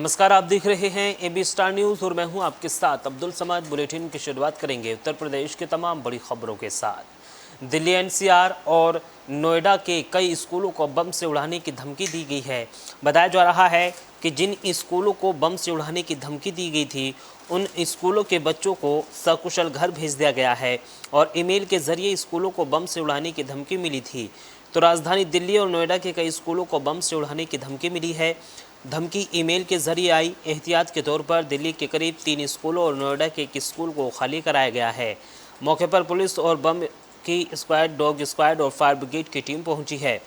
नमस्कार, आप देख रहे हैं एबी स्टार न्यूज़ और मैं हूं आपके साथ अब्दुल समाद। बुलेटिन की शुरुआत करेंगे उत्तर प्रदेश के तमाम बड़ी खबरों के साथ। दिल्ली एनसीआर और नोएडा के कई स्कूलों को बम से उड़ाने की धमकी दी गई है। बताया जा रहा है कि जिन स्कूलों को बम से उड़ाने की धमकी दी गई थी उन स्कूलों के बच्चों को सकुशल घर भेज दिया गया है और ईमेल के जरिए स्कूलों को बम से उड़ाने की धमकी मिली थी। तो राजधानी दिल्ली और नोएडा के कई स्कूलों को बम से उड़ाने की धमकी मिली है। धमकी ईमेल के जरिए आई। एहतियात के तौर पर दिल्ली के करीब 3 स्कूलों और नोएडा के एक स्कूल को खाली कराया गया है। मौके पर पुलिस और बम की स्क्वाड, डॉग स्क्वाड और फायर ब्रिगेड की टीम पहुंची है।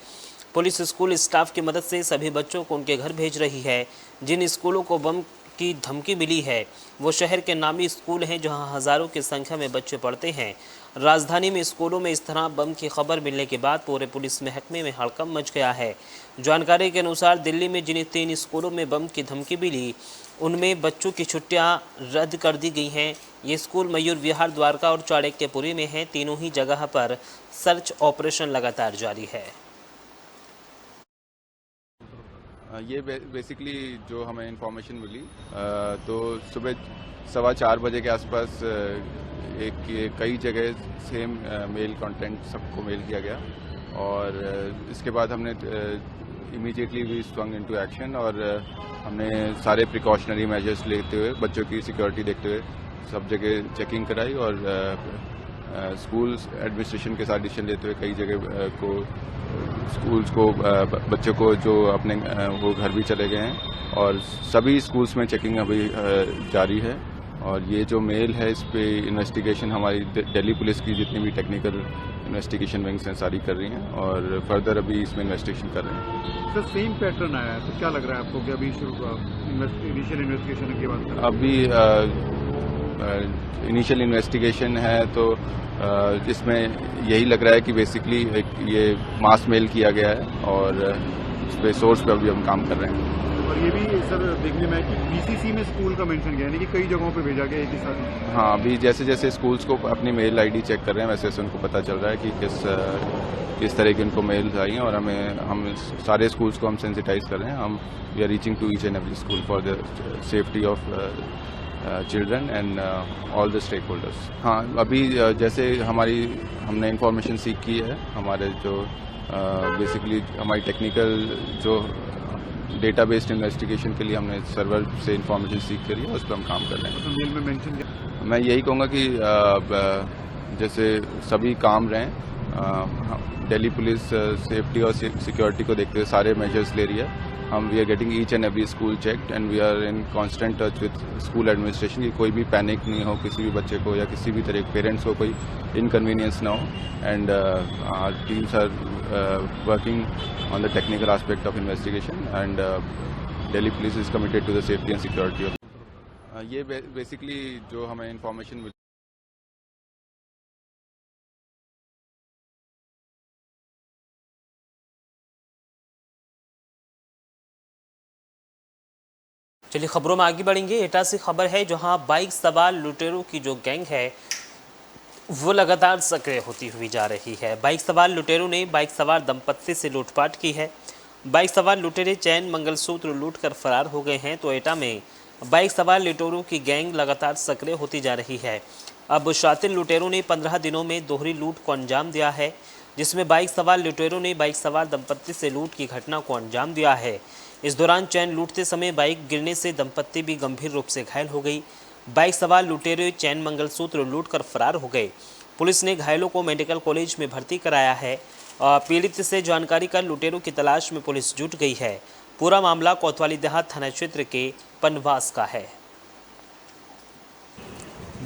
पुलिस स्कूल स्टाफ की मदद से सभी बच्चों को उनके घर भेज रही है। जिन स्कूलों को बम की धमकी मिली है वो शहर के नामी स्कूल हैं जहां हज़ारों की संख्या में बच्चे पढ़ते हैं। राजधानी में स्कूलों में इस तरह बम की खबर मिलने के बाद पूरे पुलिस महकमे में हड़कंप मच गया है। जानकारी के अनुसार दिल्ली में जिन 3 स्कूलों में बम की धमकी मिली उनमें बच्चों की छुट्टियां रद्द कर दी गई हैं। ये स्कूल मयूर विहार, द्वारका और चाणक्यपुरी में हैं। तीनों ही जगह पर सर्च ऑपरेशन लगातार जारी है। ये बेसिकली जो हमें इंफॉर्मेशन मिली तो सुबह 4:15 बजे के आसपास कई जगह सेम मेल कंटेंट सबको मेल किया गया और इसके बाद हमने immediately we swung into action और हमने सारे प्रिकॉशनरी मेजर्स लेते हुए बच्चों की सिक्योरिटी देखते हुए सब जगह चेकिंग कराई और स्कूल एडमिनिस्ट्रेशन के साथ डिसीजन लेते हुए कई जगह को स्कूल्स को बच्चों को जो अपने वो घर भी चले गए हैं और सभी स्कूल्स में चेकिंग अभी जारी है। और ये जो मेल है इस पे इन्वेस्टिगेशन हमारी दिल्ली पुलिस की जितनी भी टेक्निकल इन्वेस्टिगेशन विंग्स हैं सारी कर रही हैं और फर्दर अभी इसमें इन्वेस्टिगेशन कर रहे हैं। सर सेम पैटर्न आया है तो क्या लग रहा है आपको कि अभी इनिशियल इन्वेस्टिगेशन के बाद अभी इनिशियल इन्वेस्टिगेशन है तो इसमें यही लग रहा है कि बेसिकली ये मास मेल किया गया है और इस पे सोर्स पे अभी हम काम कर रहे हैं। और ये भी सर देखने में है कि बीसीसी में स्कूल का मेंशन किया यानी कि कई जगहों पे भेजा गया एक ही साथ। हाँ, अभी जैसे जैसे स्कूल्स को अपनी मेल आईडी चेक कर रहे हैं वैसे वैसे उनको पता चल रहा है कि किस तरह की उनको मेल्स आई हैं और हम सारे स्कूल्स को हम सेंसिटाइज कर रहे हैं। हम we are reaching to each and every school for the safety of children and all the stakeholders. हाँ, अभी जैसे हमने इंफॉर्मेशन सीख की है हमारे जो बेसिकली हमारी टेक्निकल जो डेटा बेस्ड इन्वेस्टिगेशन के लिए हमने सर्वर से इंफॉर्मेशन सीख करी है उस पर हम काम कर रहे हैं। तो मेल में मेंशन किया मैं यही कहूँगा कि जैसे सभी काम रहें, दिल्ली पुलिस सेफ्टी और सिक्योरिटी को देखते हुए सारे मेजर्स ले रही है। We are getting each and every school checked and we are in constant touch with school administration कि कोई भी पैनिक नहीं हो किसी भी बच्चे को या किसी भी तरह पेरेंट्स को कोई इनकन्वीनियंस ना हो and our teams are working on the technical aspect of investigation and Delhi police is committed to the safety and security of ये बेसिकली जो हमें इंफॉर्मेशन मिली। चलिए खबरों में आगे बढ़ेंगे। एटा से खबर है जहां बाइक सवार लुटेरों की जो गैंग है वो लगातार सक्रिय होती हुई जा रही है। बाइक सवार लुटेरों ने बाइक सवार दंपत्ति से लूटपाट की है। बाइक सवार लुटेरे चैन मंगलसूत्र लूट कर फरार हो गए हैं। तो एटा में बाइक सवार लुटेरों की गैंग लगातार सक्रिय होती जा रही है। अब शातिर लुटेरों ने 15 दिनों में दोहरी लूट को अंजाम दिया है, जिसमें बाइक सवार लुटेरों ने बाइक सवार दंपत्ति से लूट की घटना को अंजाम दिया है। इस दौरान चैन लूटते समय बाइक गिरने से दंपत्ति भी गंभीर रूप से घायल हो गई। बाइक सवार लुटेरे चैन मंगलसूत्र लूटकर फरार हो गए। पुलिस ने घायलों को मेडिकल कॉलेज में भर्ती कराया है। पीड़ित से जानकारी कर लुटेरों की तलाश में पुलिस जुट गई है। पूरा मामला कोतवाली देहात थाना क्षेत्र के पनवास का है।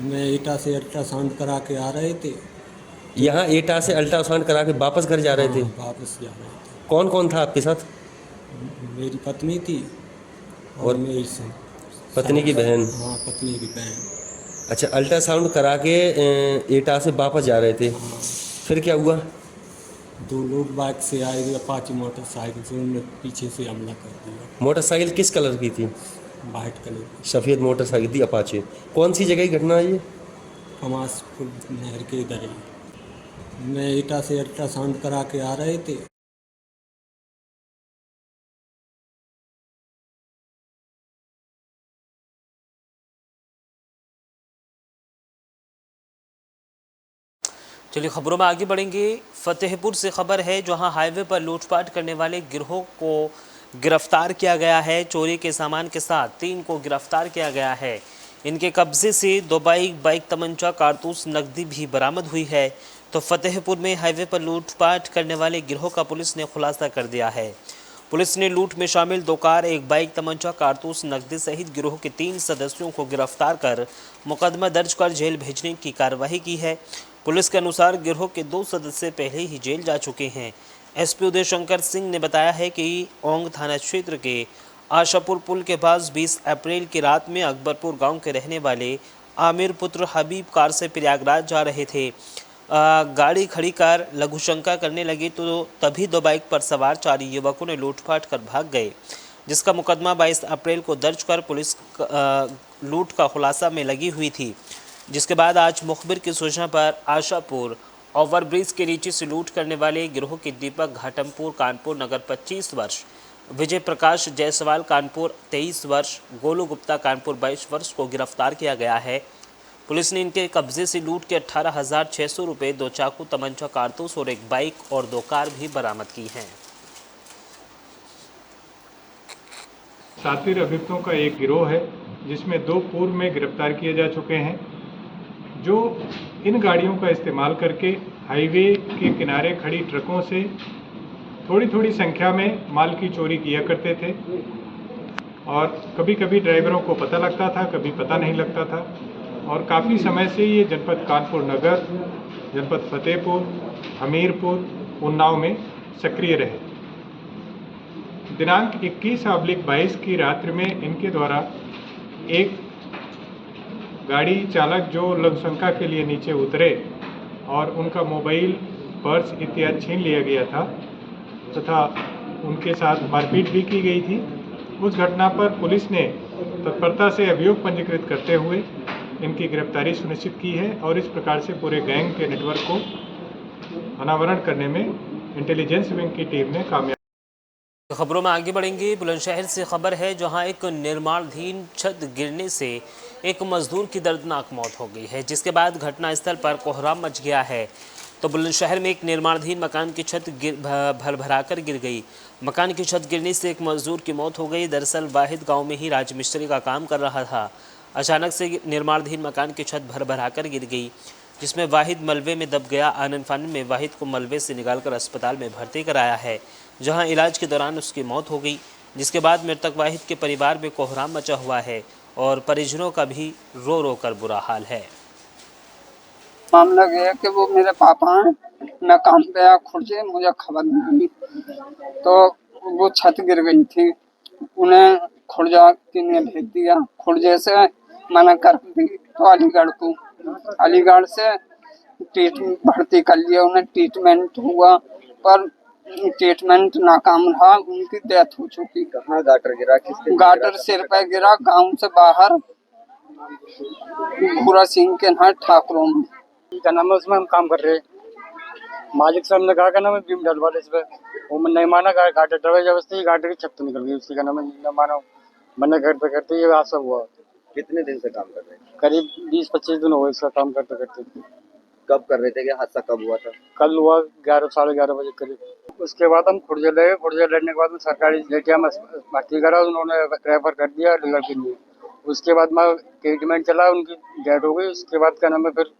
मैं एटा से अल्ट्रासाउंड करा के आ रहे थे। यहाँ एटा से अल्ट्रासाउंड करा के वापस घर जा रहे थे? वापस जा रहे थे। कौन कौन था आपके साथ? मेरी पत्नी थी और मेरी पत्नी की बहन? हाँ, पत्नी की बहन। अच्छा, अल्ट्रासाउंड करा के एटा से वापस जा रहे थे। हाँ। फिर क्या हुआ? 2 लोग बाइक से आए, अपाची मोटरसाइकिल से, उन्होंने पीछे से हमला कर दिया। मोटरसाइकिल किस कलर की थी? वाइट कलर की। सफ़ेद मोटरसाइकिल थी, अपाचे। कौन सी जगह की घटना है ये? कमास नहर के इधर ही। मैं एटा से अल्ट्रासाउंड करा के आ रहे थे। चलिए खबरों में आगे बढ़ेंगे। फतेहपुर से खबर है, जहां हाईवे पर लूटपाट करने वाले गिरोह को गिरफ्तार किया गया है। चोरी के सामान के साथ 3 को गिरफ्तार किया गया है। इनके कब्जे से 2 बाइक, तमंचा, कारतूस, नकदी भी बरामद हुई है। तो फतेहपुर में हाईवे पर लूटपाट करने वाले गिरोह का पुलिस ने खुलासा कर दिया है। पुलिस ने लूट में शामिल 2 कार, 1 बाइक, तमंचा, कारतूस, नकदी सहित गिरोह के 3 सदस्यों को गिरफ्तार कर मुकदमा दर्ज कर जेल भेजने की कार्रवाई की है। पुलिस के अनुसार गिरोह के 2 सदस्य पहले ही जेल जा चुके हैं। एसपी उदय शंकर सिंह ने बताया है कि ओंग थाना क्षेत्र के आशापुर पुल के पास 20 अप्रैल की रात में अकबरपुर गांव के रहने वाले आमिर पुत्र हबीब कार से प्रयागराज जा रहे थे। गाड़ी खड़ी कर लघुशंका करने लगी तो तभी 2 बाइक पर सवार 4 युवकों ने लूटपाट कर भाग गए, जिसका मुकदमा 22 अप्रैल को दर्ज कर पुलिस लूट का खुलासा में लगी हुई थी। जिसके बाद आज मुखबिर की सूचना पर आशापुर ओवरब्रिज के नीचे से लूट करने वाले गिरोह के दीपक घाटमपुर कानपुर नगर 25 वर्ष, विजय प्रकाश जायसवाल कानपुर 23 वर्ष, गोलू गुप्ता कानपुर 22 वर्ष को गिरफ्तार किया गया है। पुलिस ने इनके कब्जे से लूट के 18,600 रुपये, 2 चाकू, तमंचा, कारतूस और 1 बाइक और 2 कार भी बरामद की हैं। सातवीं अभियुक्तों का एक गिरोह है, जिसमें 2 पूर्व में गिरफ्तार किए जा चुके हैं, जो इन गाड़ियों का इस्तेमाल करके हाईवे के किनारे खड़ी ट्रकों से थोड़ी थोड़ी संख्या में माल की चोरी किया करते थे। और कभी कभी ड्राइवरों को पता लगता था, कभी पता नहीं लगता था। और काफ़ी समय से ये जनपद कानपुर नगर, जनपद फतेहपुर, हमीरपुर, उन्नाव में सक्रिय रहे। दिनांक 21/22 की रात्रि में इनके द्वारा एक गाड़ी चालक जो लघुशंका के लिए नीचे उतरे और उनका मोबाइल, पर्स इत्यादि छीन लिया गया था तथा उनके साथ मारपीट भी की गई थी। उस घटना पर पुलिस ने तत्परता से अभियोग पंजीकृत करते हुए इनकी गिरफ्तारी सुनिश्चित की है और इस प्रकार से पूरे गैंग के नेटवर्क को अनावरण करने में इंटेलिजेंस विंग की टीम ने कामयाब। खबरों में आगे बढ़ेंगे। बुलंदशहर से खबर है, जहां एक निर्माणाधीन छत गिरने से एक मजदूर की दर्दनाक मौत हो गई है, जिसके बाद घटनास्थल पर कोहराम मच गया है। तो बुलंदशहर में एक निर्माणाधीन मकान की छत भरभराकर गिर गई। मकान की छत गिरने से एक मजदूर की मौत हो गई। दरअसल वाहिद गांव में ही राजमिस्त्री का काम कर रहा था। अचानक से निर्माणाधीन मकान की छत भरभराकर गिर गई, जिसमें वाहिद मलबे में दब गया। आनन फानन में वाहिद को मलबे से निकालकर अस्पताल में भर्ती कराया है, जहां इलाज के दौरान उसकी मौत हो गई। जिसके बाद मृतक वाहिद के परिवार में कोहराम मचा हुआ है और परिजनों का भी रो रो कर बुरा हाल है। मामला ये है कि वो मेरे पापा हैं, मैं काम पे आया खुर्जे, मुझे खबर मिली तो वो छत गिर गई थी। उन्हें खुर्जा किन्ने भेज दिया, खुर्जे से मना कर दी तो अलीगढ़ से भर्ती कर लिया। उन्हें ट्रीटमेंट हुआ पर ट्रीटमेंट नाकाम रहा, उनकी डेथ हो चुकी। कहाँ गाटर गिरा? किसके? गाटर सिर पे गिरा, गांव से बाहर भूरा सिंह के यहाँ ठाकुरों में। क्या नाम है, उसमें हम काम कर रहे हैं। मालिक साहब ने कहा क्या नाम है बीम डलवा दे इस पे, वो नहीं माना। गाटर डलवाई जबरदस्ती, गाटर की छत तो निकल गई उसकी। क्या नाम है, न माना, मैंने करते ये हादसा हुआ। कितने दिन से काम कर रहे हैं? करीब 20-25 दिन हो गए इसका काम करते करते। कब कर रहे थे? क्या हादसा कब हुआ था? कल हुआ 11 साढ़े 11 बजे करीब। उसके बाद हम खुर्जे ले गए, खुर्जे लेने के बाद में सरकारी जेटिया में भर्ती करा, उन्होंने रेफर कर दिया डीलर के लिए। उसके बाद में ट्रीटमेंट चला, उनकी डेथ हो गई। उसके बाद क्या नाम है फिर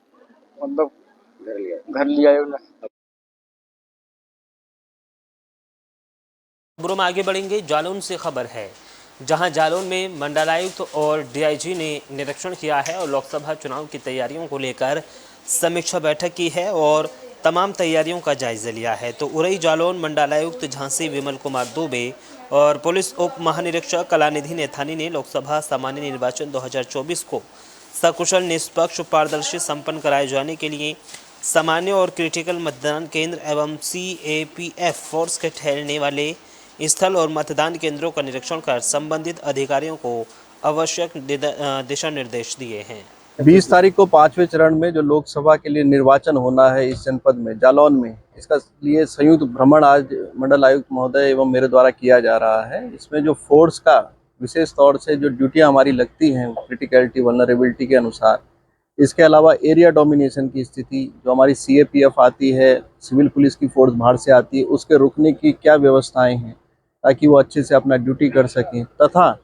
मतलब घर लिया है उन्हें। खबरों में आगे बढ़ेंगे। जालौन से खबर है, जहां जालौन में मंडलायुक्त और डीआईजी ने निरीक्षण किया है और लोकसभा चुनाव की तैयारियों को लेकर समीक्षा बैठक की है और तमाम तैयारियों का जायजा लिया है। तो उरई जालौन मंडलायुक्त झांसी विमल कुमार दुबे और पुलिस उप महानिरीक्षक कलानिधि नेथानी ने लोकसभा सामान्य निर्वाचन 2024 को सकुशल, निष्पक्ष, पारदर्शी संपन्न कराए जाने के लिए सामान्य और क्रिटिकल मतदान केंद्र एवं CAPF फोर्स के ठहरने वाले स्थल और मतदान केंद्रों का निरीक्षण कर संबंधित अधिकारियों को आवश्यक दिशा निर्देश दिए हैं। 20 तारीख को 5वें चरण में जो लोकसभा के लिए निर्वाचन होना है इस जनपद में जालौन में, इसका लिए संयुक्त भ्रमण आज मंडल आयुक्त महोदय एवं मेरे द्वारा किया जा रहा है। इसमें जो फोर्स का विशेष तौर से जो ड्यूटियां हमारी लगती हैं क्रिटिकलिटी, वल्नरेबिलिटी के अनुसार, इसके अलावा एरिया डोमिनेशन की स्थिति, जो हमारी CAPF आती है, सिविल पुलिस की फोर्स बाहर से आती है, उसके रुकने की क्या व्यवस्थाएं हैं ताकि वो अच्छे से अपना ड्यूटी कर सकें, तथा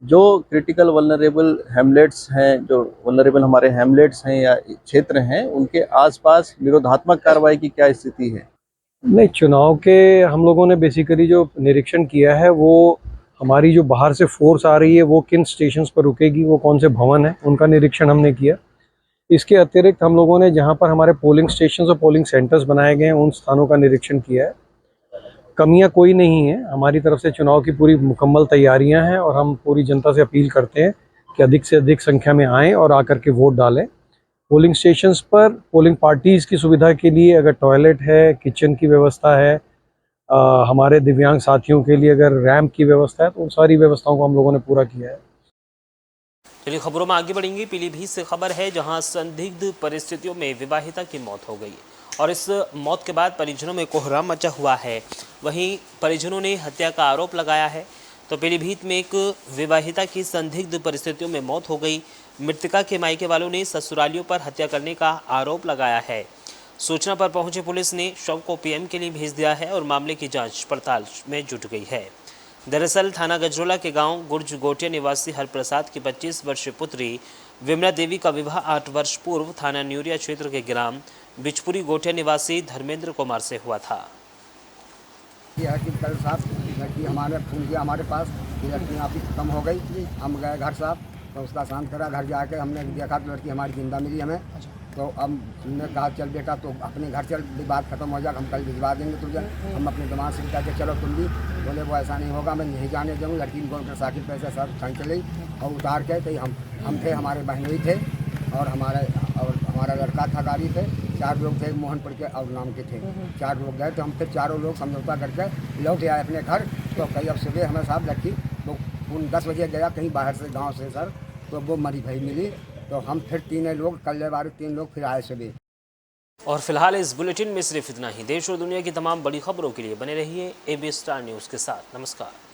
जो क्रिटिकल वल्नरेबल हैमलेट्स हैं, जो वल्नरेबल हमारे हैमलेट्स हैं या क्षेत्र हैं, उनके आसपास निरोधात्मक कार्रवाई की क्या स्थिति है। नहीं, चुनाव के हम लोगों ने बेसिकली जो निरीक्षण किया है वो हमारी जो बाहर से फोर्स आ रही है वो किन स्टेशंस पर रुकेगी, वो कौन से भवन है, उनका निरीक्षण हमने किया। इसके अतिरिक्त हम लोगों ने जहां पर हमारे पोलिंग स्टेशंस और पोलिंग सेंटर्स बनाए गए हैं उन स्थानों का निरीक्षण किया है। कमियां कोई नहीं है, हमारी तरफ से चुनाव की पूरी मुकम्मल तैयारियां हैं और हम पूरी जनता से अपील करते हैं कि अधिक से अधिक संख्या में आएँ और आकर के वोट डालें। पोलिंग स्टेशंस पर पोलिंग पार्टीज़ की सुविधा के लिए अगर टॉयलेट है, किचन की व्यवस्था है, हमारे दिव्यांग साथियों के लिए अगर रैंप की व्यवस्था है, तो उन सारी व्यवस्थाओं को हम लोगों ने पूरा किया है। चलिए खबरों में आगे बढ़ेंगे। पीलीभीत से खबर है जहां संदिग्ध परिस्थितियों में विवाहिता की मौत हो गई और इस मौत के बाद परिजनों में कोहराम मचा हुआ है। वहीं परिजनों ने हत्या का आरोप लगाया है। तो पीलीभीत में एक विवाहिता की संदिग्ध परिस्थितियों में मौत हो गई। मृतका के मायके वालों ने ससुरालियों पर हत्या करने का आरोप लगाया है। सूचना पर पहुंची पुलिस ने शव को PM के लिए भेज दिया है और मामले की जांच पड़ताल में जुट गई है। दरअसल थाना गजरोला के गांव गुर्ज गोटिया निवासी हरप्रसाद की 25 वर्षीय पुत्री विमला देवी का विवाह 8 वर्ष पूर्व थाना न्यूरिया क्षेत्र के ग्राम बिचपुरी गोटिया निवासी धर्मेंद्र कुमार से हुआ था। यह कि कल साहब लड़की हमारे फोन किया हमारे पास कि लड़की आपकी खत्म हो गई। हम गए घर साहब तो उसका शांत करा। घर जाके हमने देखा तो लड़की हमारी जिंदा मिली हमें। तो अब हमने कहा चल बेटा तो अपने घर चल, बात खत्म हो जाए, हम कल भिजवा देंगे तुझे। हम अपने दिमाग से कहते चलो तुम भी। बोले वो ऐसा नहीं होगा, मैं नहीं जाने दूँगा। लड़की मोटरसाइकिल पैसे सब कहीं चली और उतार के तो हम थे, हमारे बहनोई थे और हमारा लड़का था, गाड़ी पे 4 लोग थे, मोहनपुर के और नाम के थे। 4 लोग गए तो हम फिर चारों लोग समझौता करके लौट आए अपने घर। तो कहीं अब सुबह हमें साहब लड़की वो 10 बजे गया कहीं बाहर से गांव से सर, तो वो मरी भाई मिली। तो हम फिर 3 लोग कल वाले 3 लोग फिर आए सुबह। और फिलहाल इस बुलेटिन में सिर्फ इतना ही। देश और दुनिया की तमाम बड़ी खबरों के लिए बने रहिए AB स्टार न्यूज़ के साथ। नमस्कार।